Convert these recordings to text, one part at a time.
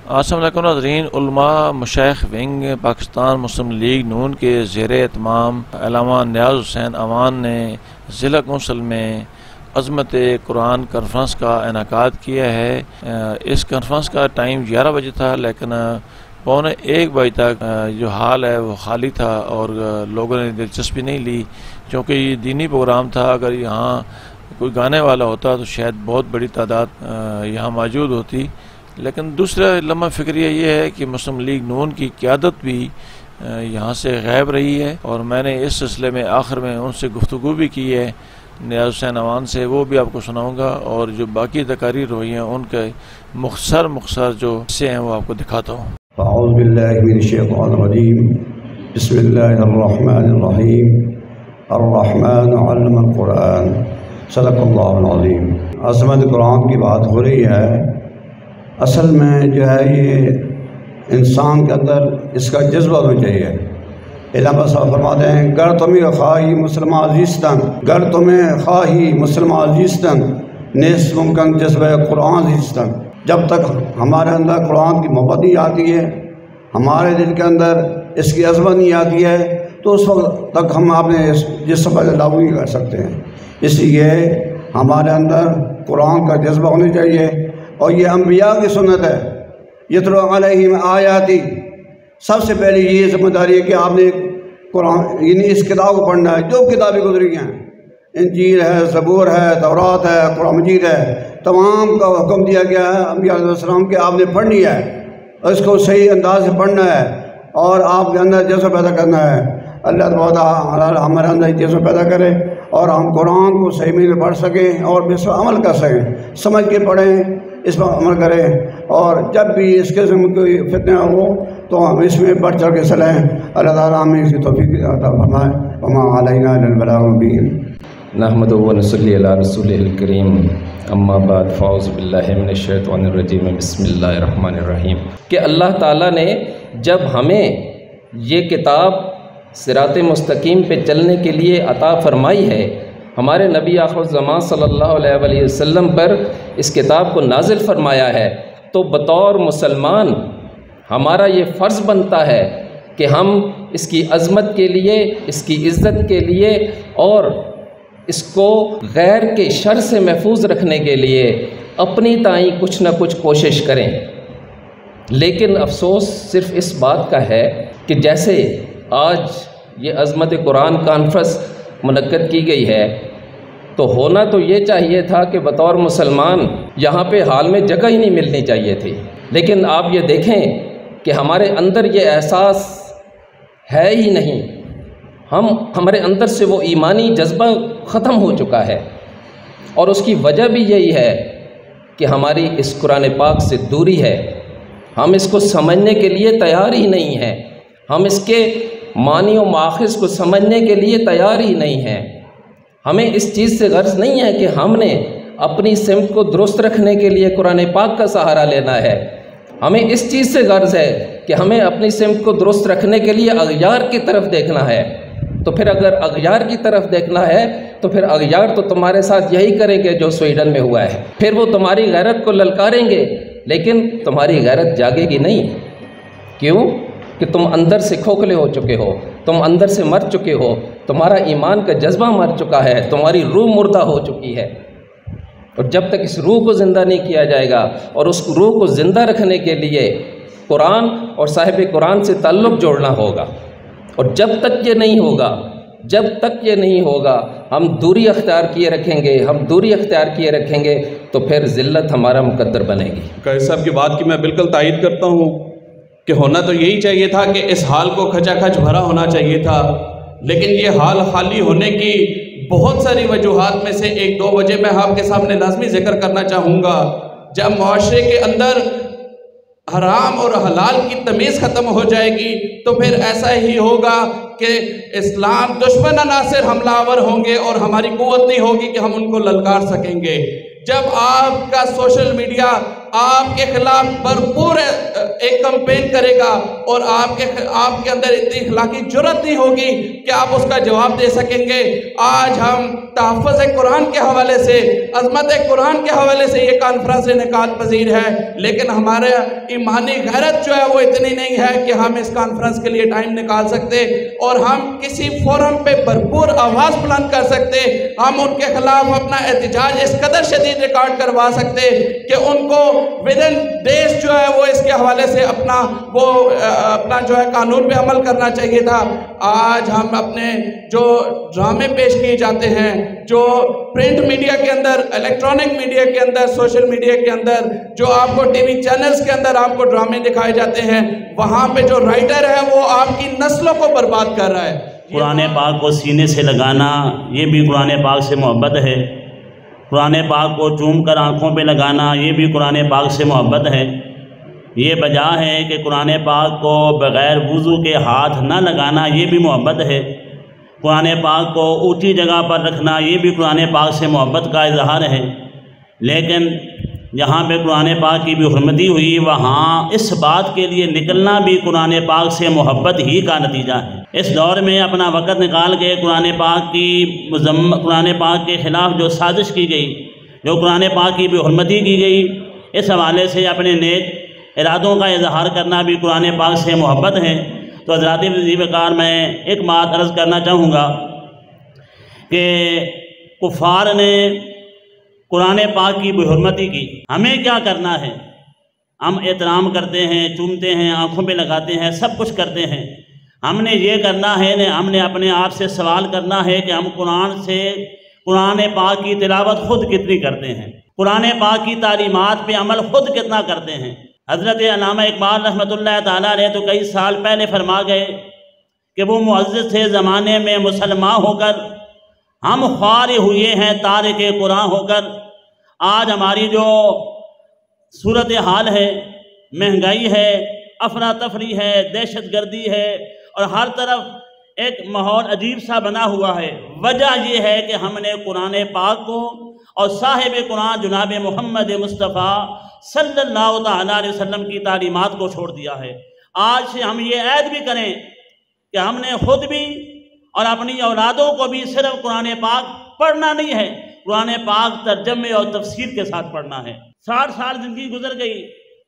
السلام علیکم ناظرین، علماء مشائخ ونگ پاکستان مسلم لیگ نون کے زیر اہتمام علامہ نیاز حسین امان نے ضلع کونسل میں عظمت قرآن کانفرنس کا انعقاد کیا ہے۔ اس کانفرنس کا ٹائم 11 بجے تھا، لیکن 1:15 بجے تک جو حال ہے وہ خالی تھا اور لوگوں نے دلچسپی نہیں لی، کیونکہ یہ دینی پروگرام تھا۔ اگر یہاں کوئی گانے والا ہوتا تو شاید بہت بڑی تعداد یہاں موجود ہوتی، لیکن دوسرا لمحہ فکریہ یہ ہے کہ مسلم لیگ نون کی قیادت بھی یہاں سے غائب رہی ہے، اور میں نے اس سلسلے میں آخر میں ان سے گفتگو بھی کی ہے نیاز حسین امان سے، وہ بھی آپ کو سناؤں گا، اور جو باقی تقاریر ہوئی ہیں ان کے مختصر جو حصے ہیں وہ آپ کو دکھاتا ہوں۔ اعوذ باللہ من الشیطان الرجیم، بسم اللہ الرحمن الرحیم، الرحمن علم القرآن، صدق اللہ العظیم۔ عظمت قرآن کی بات ہو رہی ہے۔ اصل میں جو ہے یہ انسان کے اندر اس کا جذبہ ہونا چاہیے۔ علامہ صاحب فرماتے ہیں، گر تمہیں خواہی مسلم عزیزتن، گر تمہیں خواہی مسلم عزیزتن، نیست ممکن جذبہ قرآن عزیزتن۔ جب تک ہمارے اندر قرآن کی محبت نہیں آتی ہے، ہمارے دل کے اندر اس کی عظمت نہیں آتی ہے، تو اس وقت تک ہم اپنے جسم پر لاگو نہیں کر سکتے ہیں۔ اس لیے ہمارے اندر قرآن کا جذبہ ہونا چاہیے، اور یہ انبیاء کی سنت ہے۔ یتلو علیہم آیاتی، سب سے پہلے یہ ذمہ داری ہے کہ آپ نے قرآن یعنی اس کتاب کو پڑھنا ہے۔ جو کتابیں گزری ہیں، انجیل ہے، زبور ہے، تورات ہے، قرآن مجید ہے، تمام کا حکم دیا گیا ہے انبیاء علیہ السلام کہ آپ نے پڑھنی ہے، اور اس کو صحیح انداز سے پڑھنا ہے، اور آپ کے اندر جذبہ پیدا کرنا ہے۔ اللہ تعالیٰ ہمارے اندر جذبہ پیدا کرے اور ہم قرآن کو صحیح میں پڑھ سکیں اور اس پر عمل کر سکیں، سمجھ کے پڑھیں، اس پر عمل کریں، اور جب بھی اس قسم کوئی فتنہ ہو تو ہم اس میں بڑھ چڑھ کے چلیں۔ اللہ تعالیٰ ہمیں اس کی توفیق عطا فرمائے۔ وما علینا الا البلاغ المبین۔ نحمد و نصلی علی رسول الکریم، اما بعد، فاعوذ باللہ من الشیطان الرجیم، بسم اللہ الرحمن الرحیم۔ کہ اللہ تعالیٰ نے جب ہمیں یہ کتاب صراط مستقیم پہ چلنے کے لیے عطا فرمائی ہے، ہمارے نبی آخر الزمان صلی اللہ علیہ وسلم پر اس کتاب کو نازل فرمایا ہے، تو بطور مسلمان ہمارا یہ فرض بنتا ہے کہ ہم اس کی عظمت کے لیے، اس کی عزت کے لیے، اور اس کو غیر کے شر سے محفوظ رکھنے کے لیے اپنی تائیں کچھ نہ کچھ کوشش کریں۔ لیکن افسوس صرف اس بات کا ہے کہ جیسے آج یہ عظمت قرآن کانفرنس منعقد کی گئی ہے، تو ہونا تو یہ چاہیے تھا کہ بطور مسلمان یہاں پہ حال میں جگہ ہی نہیں ملنی چاہیے تھی، لیکن آپ یہ دیکھیں کہ ہمارے اندر یہ احساس ہے ہی نہیں، ہمارے اندر سے وہ ایمانی جذبہ ختم ہو چکا ہے، اور اس کی وجہ بھی یہی ہے کہ ہماری اس قرآن پاک سے دوری ہے۔ ہم اس کو سمجھنے کے لیے تیار ہی نہیں ہیں، ہم اس کے معنی و ماخذ کو سمجھنے کے لیے تیار ہی نہیں ہیں۔ ہمیں اس چیز سے غرض نہیں ہے کہ ہم نے اپنی سمت کو درست رکھنے کے لیے قرآن پاک کا سہارا لینا ہے، ہمیں اس چیز سے غرض ہے کہ ہمیں اپنی سمت کو درست رکھنے کے لیے اغیار کی طرف دیکھنا ہے۔ تو پھر اگر اغیار کی طرف دیکھنا ہے تو پھر اغیار تو تمہارے ساتھ یہی کریں گے جو سویڈن میں ہوا ہے، پھر وہ تمہاری غیرت کو للکاریں گے، لیکن تمہاری غیرت جاگے گی نہیں۔ کیوں؟ کہ تم اندر سے کھوکھلے ہو چکے ہو، تم اندر سے مر چکے ہو، تمہارا ایمان کا جذبہ مر چکا ہے، تمہاری روح مردہ ہو چکی ہے۔ اور جب تک اس روح کو زندہ نہیں کیا جائے گا، اور اس روح کو زندہ رکھنے کے لیے قرآن اور صاحب قرآن سے تعلق جوڑنا ہوگا، اور جب تک یہ نہیں ہوگا ہم دوری اختیار کیے رکھیں گے تو پھر ذلت ہمارا مقدر بنے گی۔ قائد صاحب کی بات کی میں بالکل تائید کرتا ہوں کہ ہونا تو یہی چاہیے تھا کہ اس حال کو کھچا کھچ بھرا ہونا چاہیے تھا، لیکن یہ حال خالی ہونے کی بہت ساری وجوہات میں سے 1-2 وجہ میں آپ کے سامنے لازمی ذکر کرنا چاہوں گا۔ جب معاشرے کے اندر حرام اور حلال کی تمیز ختم ہو جائے گی تو پھر ایسا ہی ہوگا کہ اسلام دشمن عناصر حملہ آور ہوں گے اور ہماری قوت نہیں ہوگی کہ ہم ان کو للکار سکیں گے۔ جب آپ کا سوشل میڈیا آپ کے خلاف بھرپور ایک کمپین کرے گا اور آپ کے اندر اتنی اخلاقی جرات نہیں ہوگی کہ آپ اس کا جواب دے سکیں گے۔ آج ہم تحفظ قرآن کے حوالے سے، عظمت قرآن کے حوالے سے یہ کانفرنس انعقاد پذیر ہے، لیکن ہمارے ایمانی غیرت جو ہے وہ اتنی نہیں ہے کہ ہم اس کانفرنس کے لیے ٹائم نکال سکتے اور ہم کسی فورم پہ بھرپور آواز بلند کر سکتے۔ ہم ان کے خلاف اپنا احتجاج اس قدر شدید ریکارڈ کروا سکتے کہ ان کو ودن دیش جو ہے وہ اس کے حوالے سے اپنا جو ہے قانون پہ عمل کرنا چاہیے تھا۔ آج ہم اپنے جو ڈرامے پیش کیے جاتے ہیں، جو پرنٹ میڈیا کے اندر، الیکٹرانک میڈیا کے اندر، سوشل میڈیا کے اندر، جو آپ کو ٹی وی چینلز کے اندر آپ کو ڈرامے دکھائے جاتے ہیں، وہاں پہ جو رائٹر ہے وہ آپ کی نسلوں کو برباد کر رہا ہے۔ قرآن پاک کو سینے سے لگانا یہ بھی قرآن پاک سے محبت ہے، قرآن پاک کو چوم کر آنکھوں پہ لگانا یہ بھی قرآن پاک سے محبت ہے۔ یہ بجا ہے کہ قرآن پاک کو بغیر وضو کے ہاتھ نہ لگانا یہ بھی محبت ہے۔ قرآن پاک کو اونچی جگہ پر رکھنا یہ بھی قرآن پاک سے محبت کا اظہار ہے، لیکن جہاں پہ قرآن پاک کی بھی حرمتی ہوئی وہاں اس بات کے لیے نکلنا بھی قرآن پاک سے محبت ہی کا نتیجہ ہے۔ اس دور میں اپنا وقت نکال کے قرآن پاک کے خلاف جو سازش کی گئی، جو قرآن پاک کی بھی حرمتی کی گئی، اس حوالے سے اپنے نیک ارادوں کا اظہار کرنا بھی قرآن پاک سے محبت ہے۔ تو حضرات وزیر وقار میں ایک بات عرض کرنا چاہوں گا کہ کفار نے قرآن پاک کی بے حرمتی کی، ہمیں کیا کرنا ہے؟ ہم احترام کرتے ہیں، چومتے ہیں، آنکھوں پہ لگاتے ہیں، سب کچھ کرتے ہیں۔ ہم نے یہ کرنا ہے، ہم نے اپنے آپ سے سوال کرنا ہے کہ ہم قرآن پاک کی تلاوت خود کتنی کرتے ہیں، قرآن پاک کی تعلیمات پہ عمل خود کتنا کرتے ہیں۔ حضرت علامہ اقبال رحمۃ اللہ تعالیٰ علیہ تو کئی سال پہلے فرما گئے کہ وہ معزز تھے زمانے میں مسلمان ہو کر، ہم خوار ہوئے ہیں تارک قرآن ہو کر۔ آج ہماری جو صورتحال ہے، مہنگائی ہے، افراتفری ہے، دہشت گردی ہے اور ہر طرف ایک ماحول عجیب سا بنا ہوا ہے، وجہ یہ ہے کہ ہم نے قرآن پاک کو اور صاحب قرآن جناب محمد مصطفیٰ صلی اللہ تعالیٰ علیہ وسلم کی تعلیمات کو چھوڑ دیا ہے۔ آج سے ہم یہ عہد بھی کریں کہ ہم نے خود بھی اور اپنی اولادوں کو بھی صرف قرآن پاک پڑھنا نہیں ہے، قرآن پاک ترجمے اور تفسیر کے ساتھ پڑھنا ہے۔ 60 سال زندگی گزر گئی،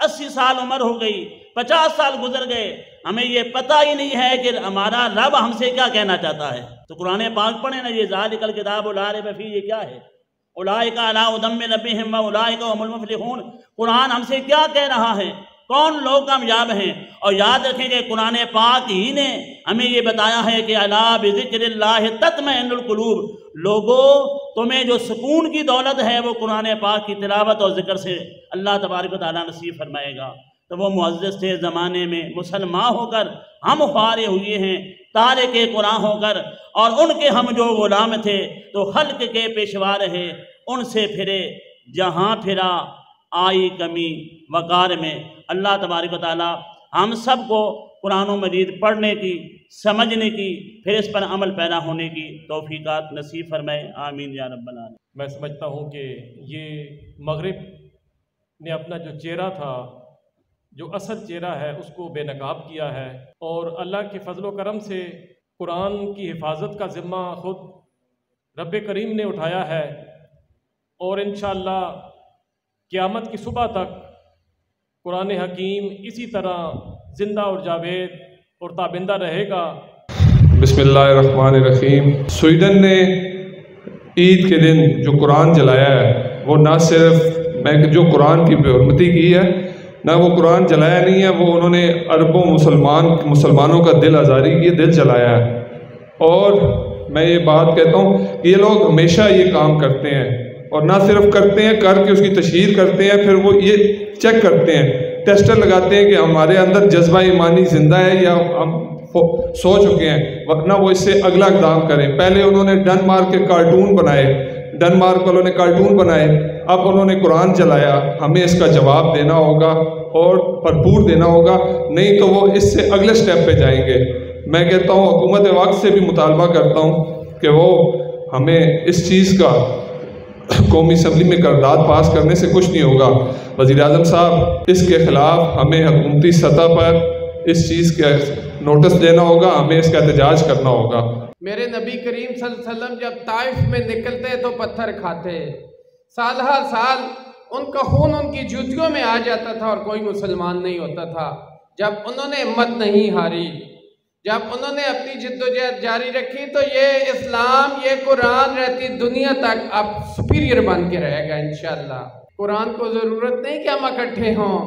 80 سال عمر ہو گئی، 50 سال گزر گئے، ہمیں یہ پتہ ہی نہیں ہے کہ ہمارا رب ہم سے کیا کہنا چاہتا ہے۔ تو قرآن پاک پڑھیں نا، یہ ذالک الکتاب لا ریب فیہ، یہ کیا ہے؟ اولئک علی ھدی من ربہم واولئک هم المفلحون۔ قرآن ہم سے کیا کہہ رہا ہے؟ کون لوگ کامیاب ہیں؟ اور یاد رکھیں کہ قرآن پاک ہی نے ہمیں یہ بتایا ہے کہ الا بذکر اللہ تطمئن القلوب، لوگوں تمہیں جو سکون کی دولت ہے وہ قرآن پاک کی تلاوت اور ذکر سے اللہ تبارک و تعالیٰ نصیب فرمائے گا۔ تو وہ معزز تھے زمانے میں، مسلمان ہو کر ہم خوارے ہوئے ہیں تارک قرآن ہو کر، اور ان کے ہم جو غلام تھے تو خلق کے پیشوا رہے، ان سے پھرے جہاں پھرا آئی کمی وقار میں۔ اللہ تبارک و تعالیٰ ہم سب کو قرآن و مجید پڑھنے کی، سمجھنے کی، پھر اس پر عمل پیدا ہونے کی توفیقات نصیب فرمائے، آمین یا رب العالمین۔ میں سمجھتا ہوں کہ یہ مغرب نے اپنا جو چہرہ تھا، جو اصل چہرہ ہے، اس کو بے نقاب کیا ہے، اور اللہ کے فضل و کرم سے قرآن کی حفاظت کا ذمہ خود رب کریم نے اٹھایا ہے، اور انشاءاللہ قیامت کی صبح تک قرآن حکیم اسی طرح زندہ اور جاوید اور تابندہ رہے گا۔ بسم اللہ الرحمن الرحیم۔ سویڈن نے عید کے دن جو قرآن جلایا ہے، وہ نہ صرف جو قرآن کی بے حرمتی کی ہے، نہ وہ قرآن جلایا نہیں ہے، وہ انہوں نے اربوں مسلمانوں کا دل آزاری کی، دل جلایا ہے۔ اور میں یہ بات کہتا ہوں کہ یہ لوگ ہمیشہ یہ کام کرتے ہیں، اور نہ صرف کرتے ہیں، کر کے اس کی تشہیر کرتے ہیں، پھر وہ یہ چیک کرتے ہیں، ٹیسٹر لگاتے ہیں کہ ہمارے اندر جذبہ ایمانی زندہ ہے یا ہم سو چکے ہیں، ورنہ وہ اس سے اگلا اقدام کریں۔ پہلے انہوں نے ڈنمارک کے کارٹون بنائے، ڈنمارک والوں نے کارٹون بنائے، اب انہوں نے قرآن چلایا۔ ہمیں اس کا جواب دینا ہوگا اور بھرپور دینا ہوگا، نہیں تو وہ اس سے اگلے سٹیپ پہ جائیں گے۔ میں کہتا ہوں حکومت وقت سے بھی مطالبہ کرتا ہوں کہ وہ ہمیں اس چیز کا قومی اسمبلی میں قرارداد پاس کرنے سے کچھ نہیں ہوگا۔ وزیر اعظم صاحب، اس کے خلاف ہمیں حکومتی سطح پر اس چیز کا نوٹس لینا ہوگا، ہمیں اس کا احتجاج کرنا ہوگا۔ میرے نبی کریم صلی اللہ علیہ وسلم جب طائف میں نکلتے تو پتھر کھاتے، سال ہر سال ان کا خون ان کی جوتیوں میں آ جاتا تھا اور کوئی مسلمان نہیں ہوتا تھا۔ جب انہوں نے ہمت نہیں ہاری، جب انہوں نے اپنی جدوجہد جاری رکھی تو یہ اسلام، یہ قرآن رہتی دنیا تک اب سپیریئر بن کے رہے گا انشاءاللہ۔ قرآن کو ضرورت نہیں کہ ہم اکٹھے ہوں،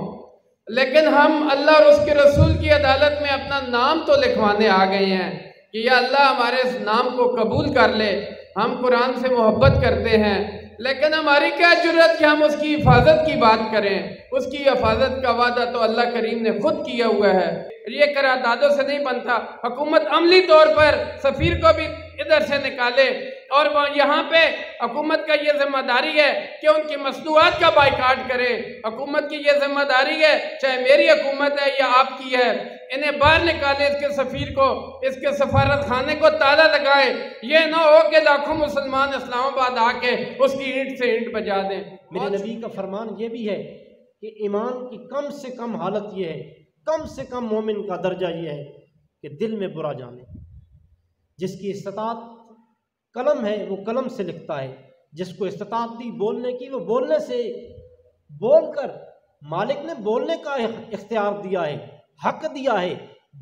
لیکن ہم اللہ اور اس کے رسول کی عدالت میں اپنا نام تو لکھوانے آ گئے ہیں کہ یا اللہ ہمارے اس نام کو قبول کر لے۔ ہم قرآن سے محبت کرتے ہیں، لیکن ہماری کیا جرت کہ ہم اس کی حفاظت کی بات کریں؟ اس کی حفاظت کا وعدہ تو اللہ کریم نے خود کیا ہوا ہے، یہ قراردادوں سے نہیں بنتا۔ حکومت عملی طور پر سفیر کو بھی ادھر سے نکالے، اور یہاں پہ حکومت کا یہ ذمہ داری ہے کہ ان کی مصنوعات کا بائیکاٹ کرے۔ حکومت کی یہ ذمہ داری ہے، چاہے میری حکومت ہے یا آپ کی ہے، انہیں باہر نکالے، اس کے سفیر کو، اس کے سفارت خانے کو تالا لگائے۔ یہ نہ ہو کہ لاکھوں مسلمان اسلام آباد آ کے اس کی اینٹ سے اینٹ بجا دیں۔ میرے نبی کا فرمان یہ بھی ہے کہ ایمان کی کم سے کم حالت یہ ہے، کم سے کم مومن کا درجہ یہ ہے کہ دل میں برا جانے۔ جس کی استطاعت قلم ہے وہ قلم سے لکھتا ہے، جس کو استطاعت دی بولنے کی وہ بولنے سے، بول کر مالک نے بولنے کا اختیار دیا ہے، حق دیا ہے،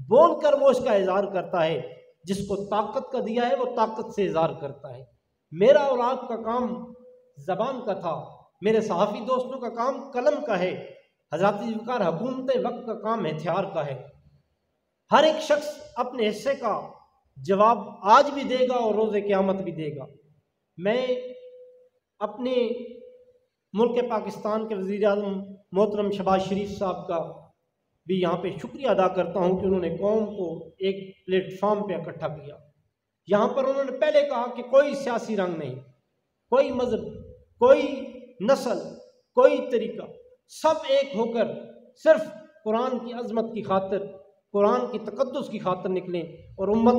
بول کر وہ اس کا اظہار کرتا ہے۔ جس کو طاقت کا دیا ہے وہ طاقت سے اظہار کرتا ہے۔ میرا اور آپ کا کام زبان کا تھا، میرے صحافی دوستوں کا کام قلم کا ہے، حضرات ذوالفقار حکومت وقت کا کام ہتھیار کا ہے۔ ہر ایک شخص اپنے حصے کا جواب آج بھی دے گا اور روز قیامت بھی دے گا۔ میں اپنے ملک پاکستان کے وزیر اعظم محترم شہباز شریف صاحب کا بھی یہاں پہ شکریہ ادا کرتا ہوں کہ انہوں نے قوم کو ایک پلیٹ فارم پہ اکٹھا کیا۔ یہاں پر انہوں نے پہلے کہا کہ کوئی سیاسی رنگ نہیں، کوئی مذہب، کوئی نسل، کوئی طریقہ، سب ایک ہو کر صرف قرآن کی عظمت کی خاطر، قرآن کی تقدس کی خاطر نکلیں۔ اور امت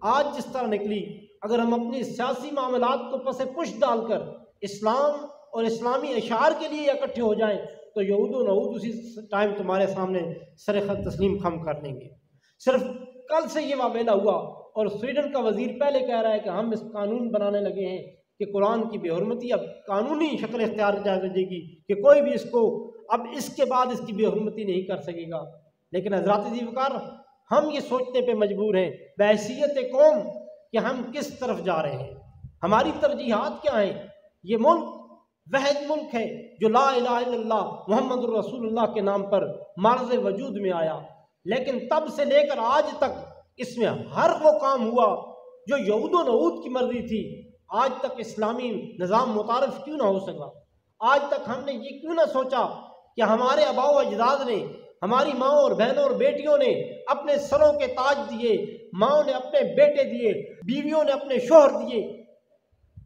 آج جس طرح نکلی، اگر ہم اپنی سیاسی معاملات کو پس پش ڈال کر اسلام اور اسلامی اشعار کے لیے اکٹھے ہو جائیں تو یہود و نعود اسی ٹائم تمہارے سامنے سر خط تسلیم خم کر لیں گے۔ صرف کل سے یہ واویلا ہوا اور سویڈن کا وزیر پہلے کہہ رہا ہے کہ ہم اس قانون بنانے لگے ہیں کہ قرآن کی بے حرمتی اب قانونی شکل اختیار کر دے گی کہ کوئی بھی اس کو اب اس کے بعد اس کی بے حرمتی نہیں کر سکے گا۔ لیکن حضرات ذوالفقار، ہم یہ سوچنے پہ مجبور ہیں بحیثیت قوم کہ ہم کس طرف جا رہے ہیں، ہماری ترجیحات کیا ہیں۔ یہ ملک وحید ملک ہے جو لا الہ الا اللہ محمد الرسول اللہ کے نام پر معرض وجود میں آیا، لیکن تب سے لے کر آج تک اس میں ہر وہ کام ہوا جو یہود و نعود کی مرضی تھی۔ آج تک اسلامی نظام متعارف کیوں نہ ہو سکا؟ آج تک ہم نے یہ کیوں نہ سوچا کہ ہمارے آباء و اجداد نے، ہماری ماؤں اور بہنوں اور بیٹیوں نے اپنے سروں کے تاج دیے، ماؤں نے اپنے بیٹے دیے، بیویوں نے اپنے شوہر دیے۔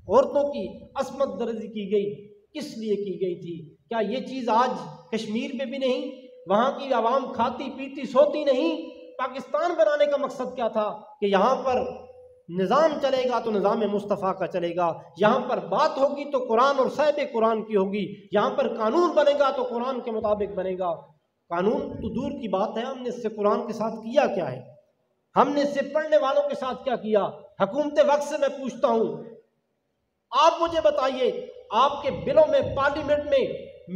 عورتوں کی عصمت درزی کی گئی، کس لیے کی گئی تھی؟ کیا یہ چیز آج کشمیر میں بھی نہیں؟ وہاں کی عوام کھاتی پیتی سوتی نہیں؟ پاکستان بنانے کا مقصد کیا تھا کہ یہاں پر نظام چلے گا تو نظام مصطفیٰ کا چلے گا، یہاں پر بات ہوگی تو قرآن اور صاحب قرآن کی ہوگی، یہاں پر قانون بنے گا تو قرآن کے مطابق بنے گا۔ قانون تو دور کی بات ہے، ہم نے اس سے قرآن کے ساتھ کیا کیا ہے؟ ہم نے اس سے پڑھنے والوں کے ساتھ کیا کیا؟ حکومت وقت سے میں پوچھتا ہوں، آپ مجھے بتائیے، آپ کے بلوں میں پارلیمنٹ میں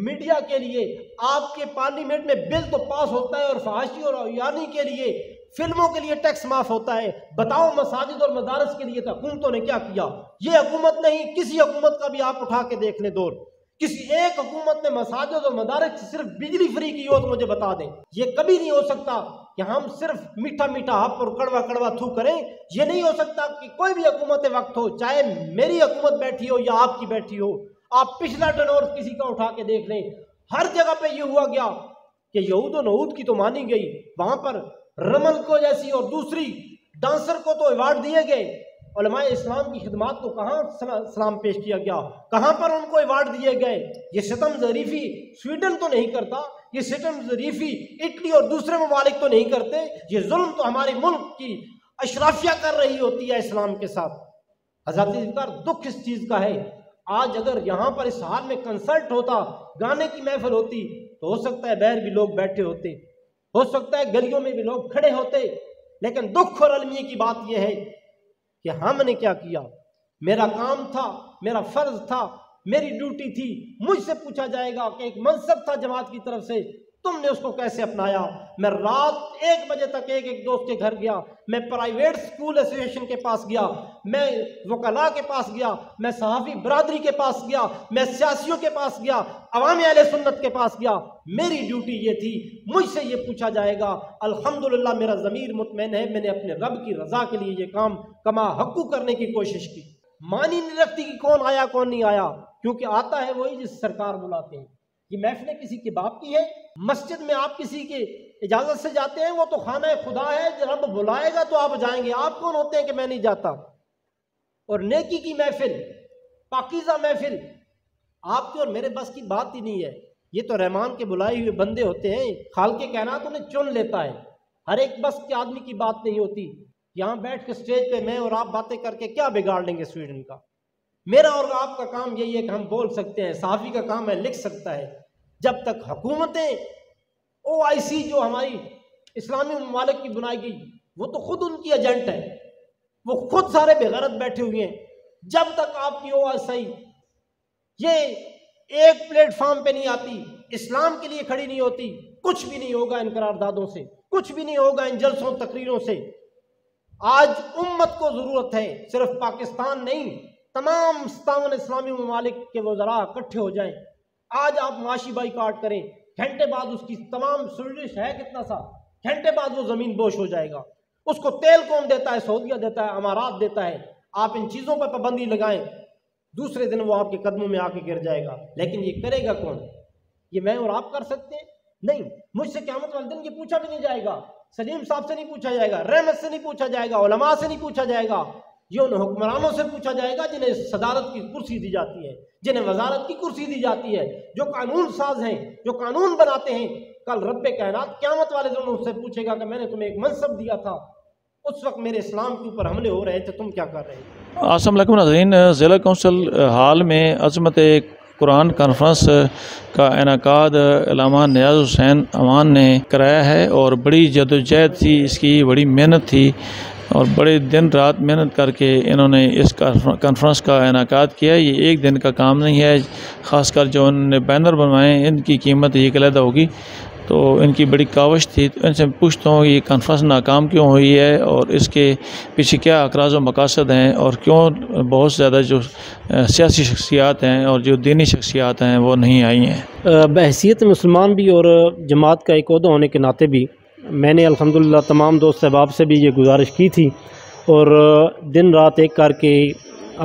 میڈیا کے لیے، آپ کے پارلیمنٹ میں بل تو پاس ہوتا ہے اور فحاشی اور عیانی کے لیے، فلموں کے لیے ٹیکس معاف ہوتا ہے، بتاؤ مساجد اور مدارس کے لیے حکومتوں نے کیا کیا؟ یہ حکومت نہیں، کسی حکومت کا بھی آپ اٹھا کے دیکھ لیں دور، کسی ایک حکومت نے مساجد اور مدارس سے صرف بجلی فری کی ہو تو مجھے بتا دیں۔ یہ کبھی نہیں ہو سکتا کہ ہم صرف میٹھا میٹھا ہپ اور کڑوا کڑوا تھو کریں۔ یہ نہیں ہو سکتا کہ کوئی بھی حکومت وقت ہو، چاہے میری حکومت بیٹھی ہو یا آپ کی بیٹھی ہو، آپ پچھلا ٹرنور کسی کا اٹھا کے دیکھ لیں، ہر جگہ پہ یہ ہوا گیا کہ یہود و نعود کی تو مانی گئی، وہاں پر رمل کو جیسی اور دوسری ڈانسر کو تو ایوارڈ دیے گئے، علماء اسلام کی خدمات کو کہاں سلام پیش کیا گیا، کہاں پر ان کو ایوارڈ دیے گئے؟ یہ ستم ظریفی سویڈن تو نہیں کرتا، یہ ستم ظریفی اٹلی اور دوسرے ممالک تو نہیں کرتے، یہ ظلم تو ہمارے ملک کی اشرافیہ کر رہی ہوتی ہے اسلام کے ساتھ۔ حضرات ذوالفقار، دکھ اس چیز کا ہے، آج اگر یہاں پر اس حال میں کنسرٹ ہوتا، گانے کی محفل ہوتی تو ہو سکتا ہے باہر بھی لوگ بیٹھے ہوتے، ہو سکتا ہے گلیوں میں بھی لوگ کھڑے ہوتے، لیکن دکھ اور المیہ کی بات یہ ہے کہ ہم نے کیا کیا؟ میرا کام تھا، میرا فرض تھا، میری ڈیوٹی تھی، مجھ سے پوچھا جائے گا کہ ایک منصب تھا جماعت کی طرف سے، تم نے اس کو کیسے اپنایا؟ میں رات 1 بجے تک ایک دوست کے گھر گیا، میں پرائیویٹ سکول ایسوسیشن کے پاس گیا، میں وکلاء کے پاس گیا، میں صحافی برادری کے پاس گیا، میں سیاسیوں کے پاس گیا، عوام اہل سنت کے پاس گیا۔ میری ڈیوٹی یہ تھی، مجھ سے یہ پوچھا جائے گا۔ الحمدللہ میرا ضمیر مطمئن ہے، میں نے اپنے رب کی رضا کے لیے یہ کام کما حقو کرنے کی کوشش کی۔ معنی نہیں رکھتی کہ کون آیا کون نہیں آیا، کیونکہ آتا ہے وہی جس سرکار بلاتے ہیں۔ یہ محفل کسی کے باپ کی ہے؟ مسجد میں آپ کسی کے اجازت سے جاتے ہیں؟ وہ تو خانہ خدا ہے، جب رب بلائے گا تو آپ جائیں گے۔ آپ کون ہوتے ہیں کہ میں نہیں جاتا؟ اور نیکی کی محفل، پاکیزہ محفل آپ کے اور میرے بس کی بات ہی نہیں ہے۔ یہ تو رحمان کے بلائے ہوئے بندے ہوتے ہیں، خالق کائنات انہیں چن لیتا ہے، ہر ایک بس کے آدمی کی بات نہیں ہوتی۔ یہاں بیٹھ کے سٹیج پہ میں اور آپ باتیں کر کے کیا بگاڑ لیں گے سویڈن کا؟ میرا اور آپ کا کام یہی ہے کہ ہم بول سکتے ہیں، صحافی کا کام ہے لکھ سکتا ہے۔ جب تک حکومتیں OIC جو ہماری اسلامی ممالک کی بنائی گئی، وہ تو خود ان کی ایجنٹ ہے، وہ خود سارے بغیرت بیٹھے ہوئے ہیں۔ جب تک آپ کی OIC یہ ایک پلیٹ فارم پہ نہیں آتی، اسلام کے لیے کھڑی نہیں ہوتی، کچھ بھی نہیں ہوگا ان قراردادوں سے، کچھ بھی نہیں ہوگا ان جلسوں تقریروں سے۔ آج امت کو ضرورت ہے، صرف پاکستان نہیں، تمام 57 اسلامی ممالک کے وزراء اکٹھے ہو جائیں۔ آج آپ معاشی بائیکاٹ کریں، گھنٹے بعد اس کی تمام سوزش ہے کتنا سا، گھنٹے بعد وہ زمین بوش ہو جائے گا۔ اس کو تیل کون دیتا ہے؟ سعودیہ دیتا ہے، امارات دیتا ہے۔ آپ ان چیزوں پر پابندی لگائیں، دوسرے دن وہ آپ کے قدموں میں آ کے گر جائے گا۔ لیکن یہ کرے گا کون؟ یہ میں اور آپ کر سکتے ہیں؟ نہیں۔ مجھ سے قیامت والے دن یہ پوچھا بھی نہیں جائے گا، سلیم صاحب سے نہیں پوچھا جائے گا، رحمت سے نہیں پوچھا جائے گا، علماء سے نہیں پوچھا جائے گا، یہ ان حکمرانوں سے پوچھا جائے گا جنہیں صدارت کی کرسی دی جاتی ہے، جنہیں وزارت کی کرسی دی جاتی ہے، جو قانون ساز ہیں، جو قانون بناتے ہیں۔ کل رب کائنات قیامت والے دن ان سے پوچھے گا کہ میں نے تمہیں ایک منصب دیا تھا، اس وقت میرے اسلام کے اوپر حملے ہو رہے تھے، تم کیا کر رہے ہیں؟ السلام علیکم ناظرین، ضلع کونسل ہال میں عظمت قرآن کانفرنس کا انعقاد علامہ نیاز حسین امان نے کرایا ہے، اور بڑی جدوجہد تھی اس کی، بڑی محنت تھی، اور بڑے دن رات محنت کر کے انہوں نے اس کانفرنس کا انعقاد کیا۔ یہ ایک دن کا کام نہیں ہے، خاص کر جو انہوں نے بینر بنوائے ان کی قیمت ایک علیحدہ ہوگی، تو ان کی بڑی کاوش تھی۔ ان سے پوچھتا ہوں یہ کانفرنس ناکام کیوں ہوئی ہے، اور اس کے پیچھے کیا اقراض و مقاصد ہیں، اور کیوں بہت زیادہ جو سیاسی شخصیات ہیں اور جو دینی شخصیات ہیں وہ نہیں آئی ہیں؟ بحیثیت مسلمان بھی اور جماعت کا ایک عہدہ ہونے کے ناطے بھی میں نے الحمدللہ تمام دوست احباب سے بھی یہ گزارش کی تھی، اور دن رات ایک کر کے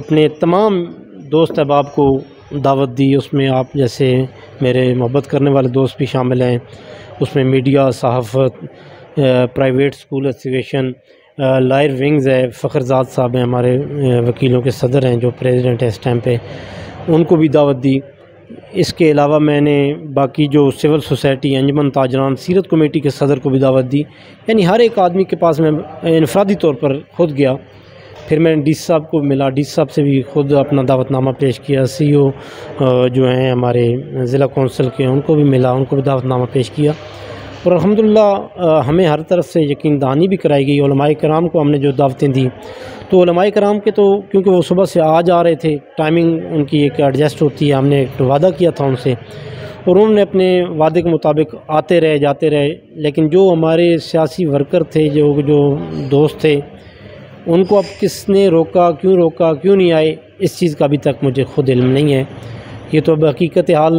اپنے تمام دوست احباب کو دعوت دی۔ اس میں آپ جیسے میرے محبت کرنے والے دوست بھی شامل ہیں، اس میں میڈیا، صحافت، private school association, lawyer wings ہے، فخرزاد صاحب ہیں ہمارے وکیلوں کے صدر ہیں جو پریزیڈنٹ ہے اس ٹائم پہ، ان کو بھی دعوت دی۔ اس کے علاوہ میں نے باقی جو سول سوسائٹی، انجمن تاجران، سیرت کمیٹی کے صدر کو بھی دعوت دی، یعنی ہر ایک آدمی کے پاس میں انفرادی طور پر خود گیا۔ پھر میں نے ڈی سی صاحب کو ملا، ڈی سی صاحب سے بھی خود اپنا دعوت نامہ پیش کیا، CEO جو ہیں ہمارے ضلع کونسل کے، ان کو بھی ملا، ان کو بھی دعوت نامہ پیش کیا، اور الحمدللہ ہمیں ہر طرف سے یقین دہانی بھی کرائی گئی۔ علماء کرام کو ہم نے جو دعوتیں دی، تو علماء کرام کے تو کیونکہ وہ صبح سے آ جا رہے تھے، ٹائمنگ ان کی ایک ایڈجسٹ ہوتی ہے، ہم نے ایک وعدہ کیا تھا ان سے، اور انہوں نے اپنے وعدے کے مطابق آتے رہے، جاتے رہے۔ لیکن جو ہمارے سیاسی ورکر تھے، جو دوست تھے، ان کو اب کس نے روکا، کیوں نہیں آئے، اس چیز کا ابھی تک مجھے خود علم نہیں ہے۔ یہ تو اب حقیقت حال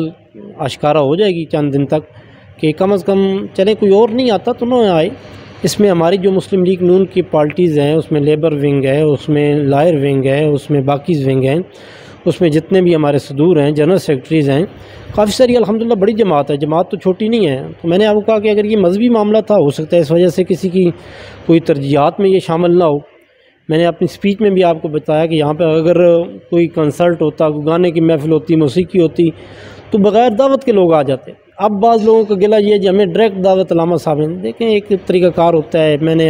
آشکارا ہو جائے گی چند دن تک کہ کم از کم چلیں کوئی اور نہیں آتا تو نہ آئے۔ اس میں ہماری جو مسلم لیگ نون کی پارٹیز ہیں، اس میں لیبر ونگ ہے، اس میں لائر ونگ ہے، اس میں باقیز ونگ ہیں، اس میں جتنے بھی ہمارے صدور ہیں، جنرل سیکرٹریز ہیں، کافی ساری الحمدللہ بڑی جماعت ہے، جماعت تو چھوٹی نہیں ہے۔ تو میں نے آپ کو کہا کہ اگر یہ مذہبی معاملہ تھا، ہو سکتا ہے اس وجہ سے کسی کی کوئی ترجیحات میں یہ شامل نہ ہو۔ میں نے اپنی سپیچ میں بھی آپ کو بتایا کہ یہاں پہ اگر کوئی کنسرٹ ہوتا، کوئی گانے کی محفل ہوتی، موسیقی ہوتی، تو بغیر دعوت کے لوگ آ جاتے۔ اب بعض لوگوں کا گلہ یہ ہے کہ ہمیں ڈائریکٹ دعوت علامہ صاحب نے، دیکھیں ایک طریقہ کار ہوتا ہے۔ میں نے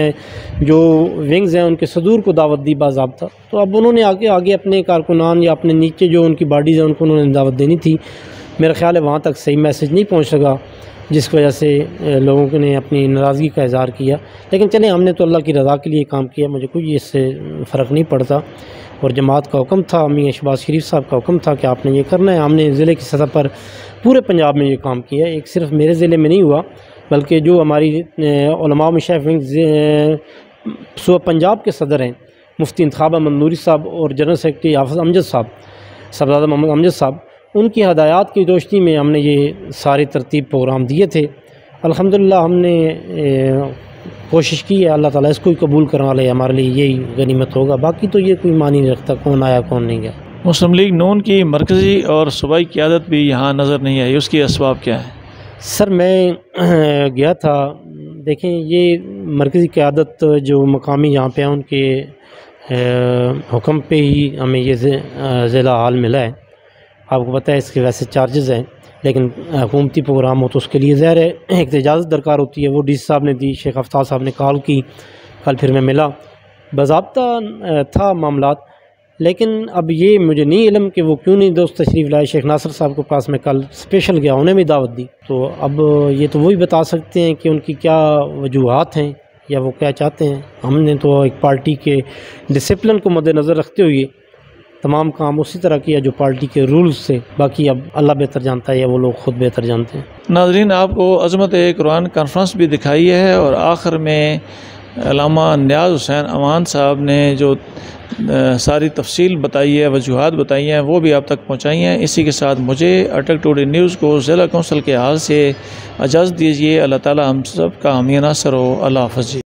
جو ونگز ہیں ان کے صدور کو دعوت دی باضابطہ، تو اب انہوں نے آگے اپنے کارکنان یا اپنے نیچے جو ان کی باڈیز ہیں ان کو انہوں نے دعوت دینی تھی۔ میرا خیال ہے وہاں تک صحیح میسج نہیں پہنچ سکا۔ جس وجہ سے لوگوں نے اپنی ناراضگی کا اظہار کیا، لیکن چلیں ہم نے تو اللہ کی رضا کے لیے کام کیا، مجھے کوئی اس سے فرق نہیں پڑتا، اور جماعت کا حکم تھا، امیر شہباز شریف صاحب کا حکم تھا کہ آپ نے یہ کرنا ہے، ہم نے ضلع کی سطح پر پورے پنجاب میں یہ کام کیا، ایک صرف میرے ضلع میں نہیں ہوا، بلکہ جو ہماری علماء مشائخ صوبہ پنجاب کے صدر ہیں مفتی انتخاب احمد نوری صاحب اور جنرل سیکرٹری حافظ امجد صاحب، صاحبزادہ محمد امجد صاحب، ان کی ہدایات کی روشنی میں ہم نے یہ ساری ترتیب پروگرام دیے تھے۔ الحمدللہ ہم نے کوشش کی ہے، اللہ تعالیٰ اس کو ہی قبول کروا لے، ہمارے لیے یہی غنیمت ہوگا، باقی تو یہ کوئی معنی نہیں رکھتا کون آیا کون نہیں گیا۔ مسلم لیگ نون کی مرکزی اور صوبائی قیادت بھی یہاں نظر نہیں آئی، اس کی اسباب کیا ہے؟ سر میں گیا تھا، دیکھیں یہ مرکزی قیادت جو مقامی یہاں پہ ہیں ان کے حکم پہ ہی ہمیں یہ ضلع حال ملا ہے۔ آپ کو پتہ ہے اس کے ویسے چارجز ہیں، لیکن حکومتی پروگرام ہو تو اس کے لیے ظاہر ہے ایک اجازت درکار ہوتی ہے، وہ ڈی سی صاحب نے دی، شیخ افتاب صاحب نے کال کی، کل پھر میں ملا، باضابطہ تھا معاملات، لیکن اب یہ مجھے نہیں علم کہ وہ کیوں نہیں دوست تشریف لائے۔ شیخ ناصر صاحب کے پاس میں کل اسپیشل گیا، انہیں بھی دعوت دی، تو اب یہ تو وہی بتا سکتے ہیں کہ ان کی کیا وجوہات ہیں یا وہ کیا چاہتے ہیں۔ ہم نے تو ایک پارٹی کے ڈسپلن کو مد نظر رکھتے ہوئے تمام کام اسی طرح کیا جو پارٹی کے رولز سے، باقی اب اللہ بہتر جانتا ہے یا وہ لوگ خود بہتر جانتے ہیں۔ ناظرین، آپ کو عظمت قرآن کانفرنس بھی دکھائی ہے، اور آخر میں علامہ نیاز حسین امان صاحب نے جو ساری تفصیل بتائی ہے، وجوہات بتائی ہیں، وہ بھی آپ تک پہنچائی ہیں۔ اسی کے ساتھ مجھے اٹک ٹوڈے نیوز کو ضلع کونسل کے حال سے اجازت دیجیے۔ اللہ تعالی ہم سب کا حامی ناصر ہو۔ اللہ حافظ جی۔